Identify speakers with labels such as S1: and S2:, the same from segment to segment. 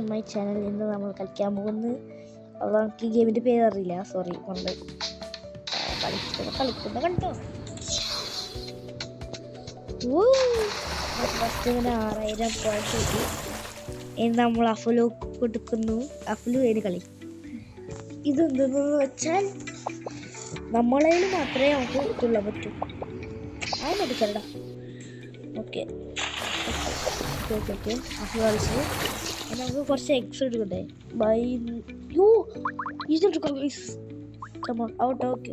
S1: To my channel. ഇന്ന് നമ്മൾ കളിക്കാൻ പോകുന്നത് അത് നമുക്ക് ഈ ഗെയിമിൻ്റെ പേര് അറിയില്ല, സോറി. നമ്മൾ കളിക്കുന്ന കണ്ടോ. ഫസ്റ്റ് ഇങ്ങനെ 6000 പോയിന്റ് കിട്ടി. ഇനി നമ്മൾ അഫ്ലു കൊടുക്കുന്നു. അഫ്ലു ഏത് കളി ഇതെന്തെന്ന് വെച്ചാൽ നമ്മളതിൽ മാത്രമേ നമുക്ക് തുള്ളാൻ പറ്റൂ. അതെടുക്കണ്ട. ഓക്കെ ഓക്കെ ഓക്കെ അഫ്ലു കളിച്ചു. നമുക്ക് കുറച്ച് എക്സ് എടുക്കട്ടെ. ബൈ യോ ഇതെടുക്കാം ഔട്ട്. ഓക്കെ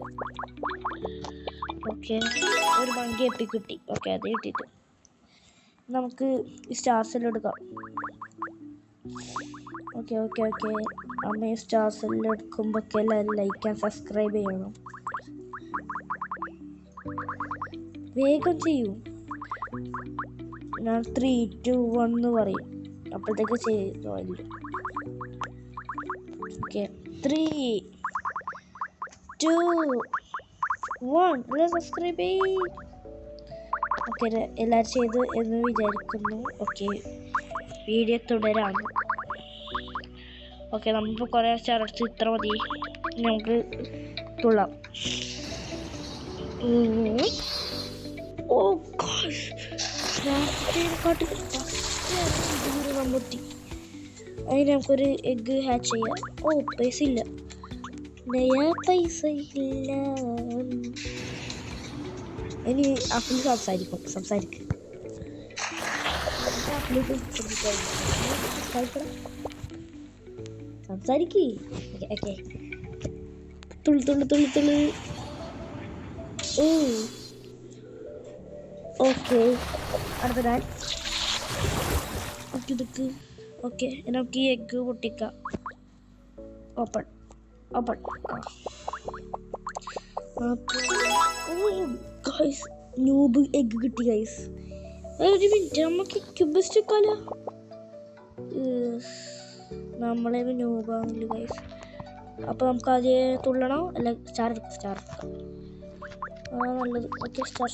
S1: ഓക്കെ ഒരു മങ്കി എപ്പി കിട്ടി. ഓക്കെ അത് കിട്ടിയിട്ട് നമുക്ക് സ്റ്റാർസെല്ലാം എടുക്കാം. ഓക്കെ ഓക്കെ ഓക്കെ അമ്മ സ്റ്റാർസെല്ലാം എടുക്കുമ്പോഴൊക്കെ എല്ലാവരും ലൈക്ക് ആൻഡ് സബ്സ്ക്രൈബ് ചെയ്യണം. വേഗം ചെയ്യൂ. ഞാൻ 3, 2, 1 പറയും, അപ്പോഴത്തേക്ക് ചെയ്തോ. ഓക്കെ 3, 2, 1 സബ്സ്ക്രൈബ് ചെയ്യ്. ഓക്കെ എല്ലാവരും ചെയ്തു എന്ന് വിചാരിക്കുന്നു. ഓക്കെ വീഡിയോ തുടരാം. ഓക്കെ നമ്മളിപ്പോൾ കുറേ ചരച്ച് ഇത്ര മതി. നമുക്ക് തുള്ളാം. ഓ പൊട്ടി. അതിന് നമുക്കൊരു എഗ്ഗ് ഹാച്ച് ചെയ്യാം. ഓ പൈസ ഇല്ല, പൈസ ഇല്ല. ഇനി അഫ്ലു സംസാരിക്കും. സംസാരിക്കേ. ഓക്കെ തുള്ളു. ഓ ഓക്കെ അടുത്ത ഞാൻ ഓക്കെ നമുക്ക് ഈ എഗ്ഗ് പൊട്ടിക്കാം. ഓപ്പൺ ഗൈസ് ന്യൂബ് എഗ്ഗ് കിട്ടി ഗൈസ്. ഒരു മിനിറ്റ് നമുക്ക് ക്യൂബിസ്റ്റ് എടുക്കാലോ. നമ്മളെ ന്യൂബാണില്ല ഗൈസ്. അപ്പോൾ നമുക്ക് ആദ്യം തുള്ളണോ അല്ല സ്റ്റാർ എടുക്കാം. നല്ലത്. ഓക്കെ സ്റ്റാർ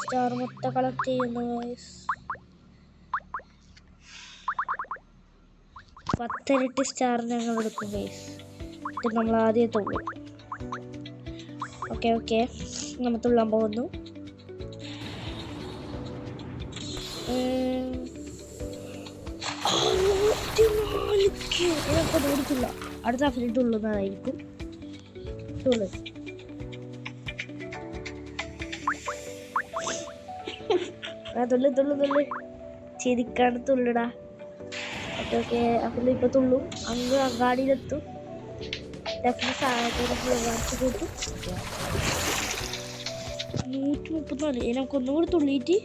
S1: സ്റ്റാർ മൊത്തം കളക്ട് ചെയ്യുന്നു ഗൈസ്. 10 സ്റ്റാർ ഞങ്ങൾ എടുക്കും ഗൈസ്. ഇത് നമ്മൾ ആദ്യം തുള്ളും. ഓക്കെ നമ്മൾ തുള്ളാൻ പോകുന്നു. അടുത്ത അഫ്ലു തുള്ളുന്നതായിരിക്കും. തുള്ളു. തുള്ളു ശരിക്കാണ് തുള്ളിടാ. ഓക്കെ അഫ്ലു ഇപ്പൊ തുള്ളും. അങ്ങാടിയിലെത്തും. കൂട്ടും. 134. നമുക്കൊന്നുകൂടി തുള്ളിയിട്ട്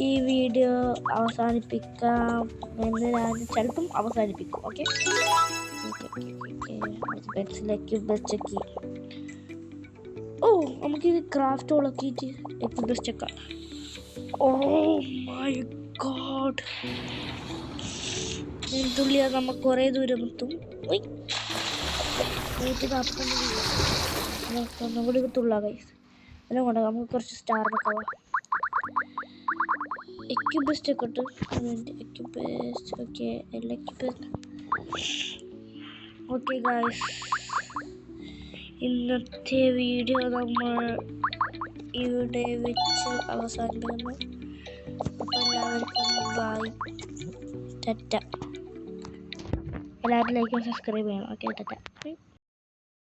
S1: ഈ വീഡിയോ അവസാനിപ്പിക്കാം എന്ന് ഞാൻ ചിലപ്പം അവസാനിപ്പിക്കും. ഓക്കെ പെൻസിലേക്ക് വെച്ചേക്ക്. ഓ നമുക്കിത് ക്രാഫ്റ്റ് ഉളക്കിയിട്ട് എക്ക് വെച്ചേക്കാം. ഓ മൈ ഗോഡ് തുള്ളിയാൽ നമുക്ക് കുറേ ദൂരം എത്തും. 149 ഒന്നുകൂടി തുള്ളാം ഗൈസ്. എല്ലാം കൊണ്ട് നമുക്ക് കുറച്ച് സ്റ്റാർ വെക്കാം. എക്യുബേസ്റ്റ് ഒക്കെ ഇട്ട് എക്യുബേസ്റ്റ്. ഓക്കെ എല്ലാ എക്യുബേസ്റ്റ്. ഓക്കെ ഗൈസ് ഇന്നത്തെ വീഡിയോ നമ്മൾ ഇവിടെ വെച്ച് അവസാനിപ്പിക്കുന്നു. അപ്പോൾ എല്ലാവർക്കും ബൈ, ടാറ്റ. എല്ലാവരും ലൈക്ക് സബ്സ്ക്രൈബ് ചെയ്യണം. ഓക്കെ ടാറ്റ.